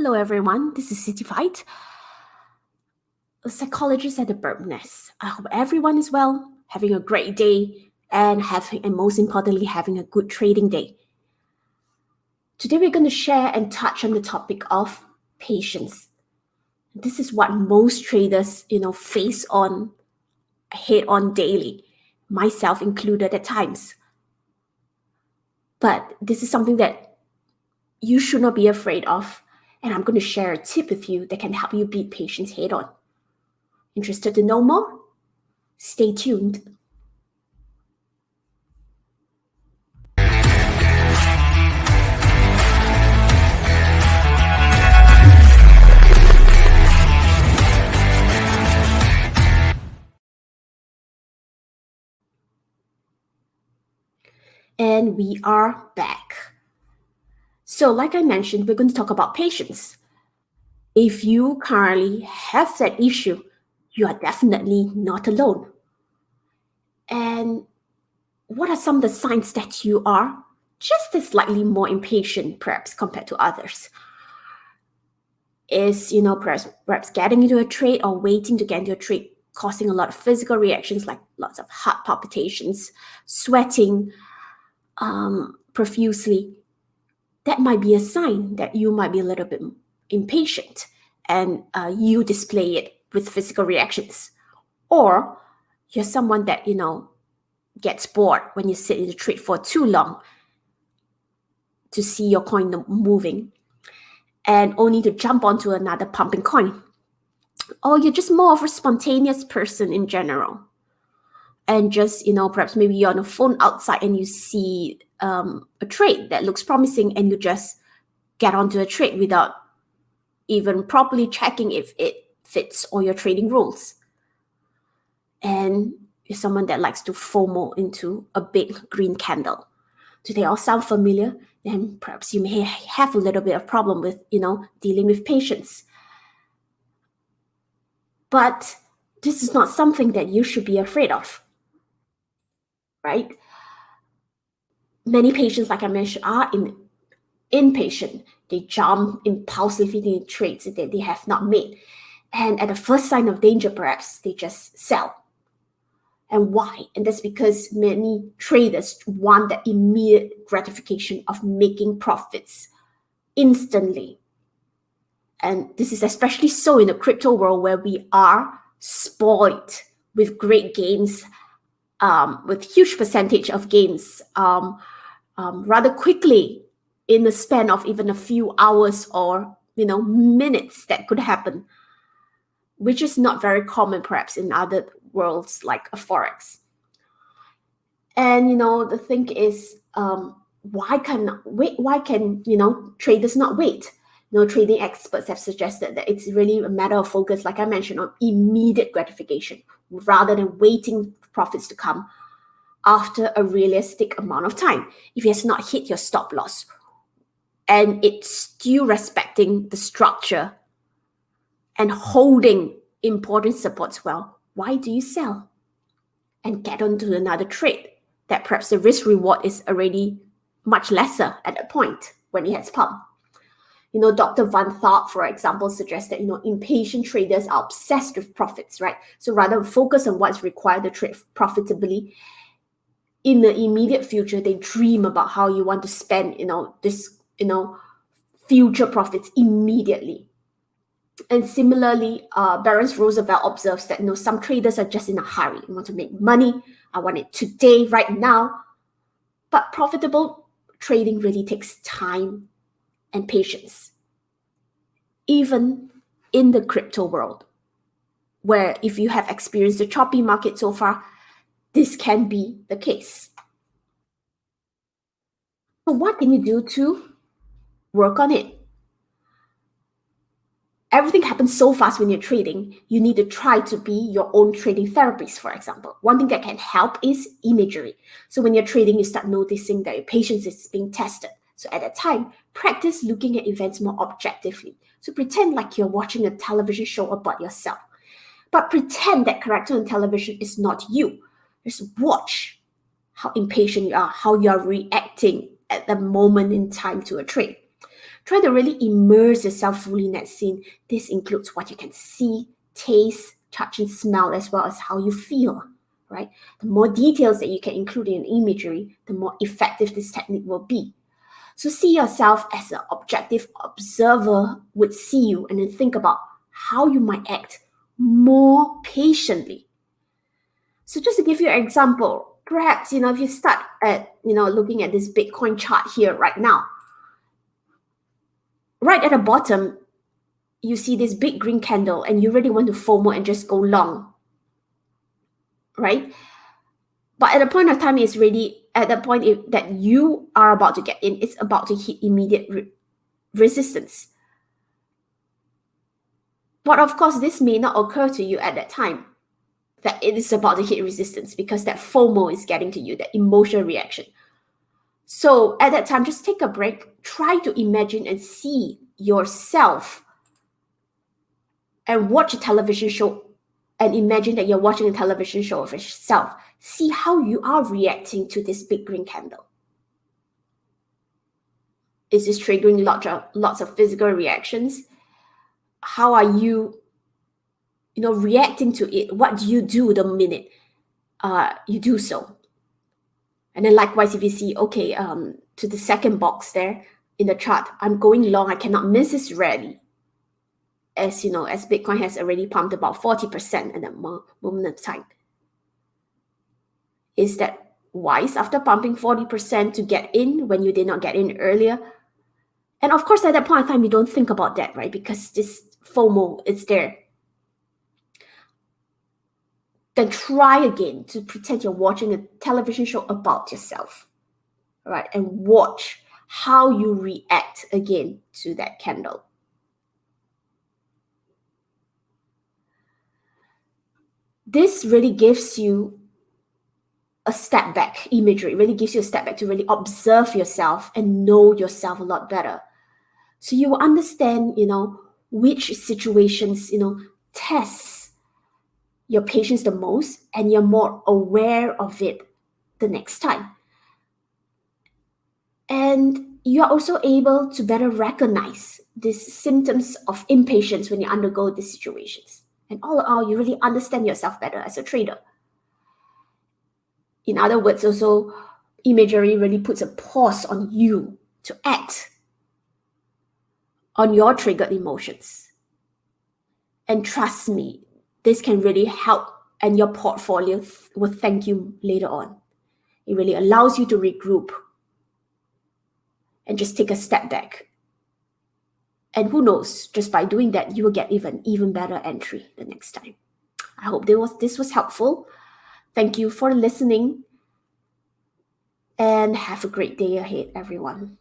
Hello, everyone. This is Seetified, a psychologist at the Birb Nest. I hope everyone is well, having a great day, and most importantly, having a good trading day. Today, we're going to share and touch on the topic of patience. This is what most traders, face on head on daily, myself included at times. But this is something that you should not be afraid of, and I'm going to share a tip with you that can help you beat patience head on. Interested to know more? Stay tuned. And we are back. So, like I mentioned, we're going to talk about patience. If you currently have that issue, you are definitely not alone. And what are some of the signs that you are just as slightly more impatient, perhaps, compared to others? Is, perhaps getting into a trade or waiting to get into a trade causing a lot of physical reactions like lots of heart palpitations, sweating profusely? That might be a sign that you might be a little bit impatient and you display it with physical reactions. Or you're someone that, gets bored when you sit in the trade for too long to see your coin moving and only to jump onto another pumping coin. Or you're just more of a spontaneous person in general. And just, perhaps maybe you're on a phone outside and you see a trade that looks promising and you just get onto a trade without even properly checking if it fits all your trading rules. And you're someone that likes to FOMO into a big green candle. Do they all sound familiar? Then perhaps you may have a little bit of problem with, dealing with patience. But this is not something that you should be afraid of, right? Many patients, like I mentioned, are impatient. They jump impulsively in trades that they have not made. And at the first sign of danger, perhaps, they just sell. And why? And that's because many traders want the immediate gratification of making profits instantly. And this is especially so in the crypto world where we are spoiled with great gains, with huge percentage of gains rather quickly in the span of even a few hours or minutes that could happen, which is not very common perhaps in other worlds like a forex. And the thing is, why can traders not wait? Trading experts have suggested that it's really a matter of focus, like I mentioned, on immediate gratification rather than waiting for profits to come after a realistic amount of time. If it has not hit your stop loss and it's still respecting the structure and holding important supports well, why do you sell and get onto another trade that perhaps the risk reward is already much lesser at that point when it has pumped? Dr. Van Tharp, for example, suggests that, impatient traders are obsessed with profits, right? So rather than focus on what's required to trade profitably in the immediate future, they dream about how you want to spend, future profits immediately. And similarly, Barron Roosevelt observes that some traders are just in a hurry. I want to make money. I want it today, right now. But profitable trading really takes time and patience. Even in the crypto world, where if you have experienced the choppy market so far, this can be the case. So what can you do to work on it? Everything happens so fast when you're trading. You need to try to be your own trading therapist, for example. One thing that can help is imagery. So when you're trading, you start noticing that your patience is being tested. So at that time, practice looking at events more objectively. So pretend like you're watching a television show about yourself. But pretend that character on television is not you. Just watch how impatient you are, how you're reacting at the moment in time to a trade. Try to really immerse yourself fully in that scene. This includes what you can see, taste, touch, and smell, as well as how you feel, right? The more details that you can include in imagery, the more effective this technique will be. So see yourself as an objective observer would see you, and then think about how you might act more patiently. So just to give you an example, perhaps, if you start at, looking at this Bitcoin chart here right now, right at the bottom, you see this big green candle and you really want to FOMO and just go long, right? But at the point of time, it's really at the point that you are about to get in, it's about to hit immediate resistance. But of course, this may not occur to you at that time, that it is about to hit resistance, because that FOMO is getting to you, that emotional reaction. So at that time, just take a break, try to imagine and see yourself, and watch a television show and imagine that you're watching a television show of yourself. See how you are reacting to this big green candle. Is this triggering lots of physical reactions? How are you, reacting to it? What do you do the minute you do so? And then likewise, if you see, okay, to the second box there in the chart, I'm going long, I cannot miss this rally. As Bitcoin has already pumped about 40% at that moment of time. Is that wise after pumping 40% to get in when you did not get in earlier? And of course, at that point in time, you don't think about that, right? Because this FOMO is there. Then try again to pretend you're watching a television show about yourself, right? And watch how you react again to that candle. This really gives you a step back imagery. It really gives you a step back to really observe yourself and know yourself a lot better. So you will understand, which situations, tests your patience the most, and you're more aware of it the next time. And you are also able to better recognize these symptoms of impatience when you undergo these situations. And all in all, you really understand yourself better as a trader. In other words, also, imagery really puts a pause on you to act on your triggered emotions. And trust me, this can really help, and your portfolio will thank you later on. It really allows you to regroup and just take a step back. And who knows, just by doing that, you will get even better entry the next time. I hope this was helpful. Thank you for listening, and have a great day ahead, everyone.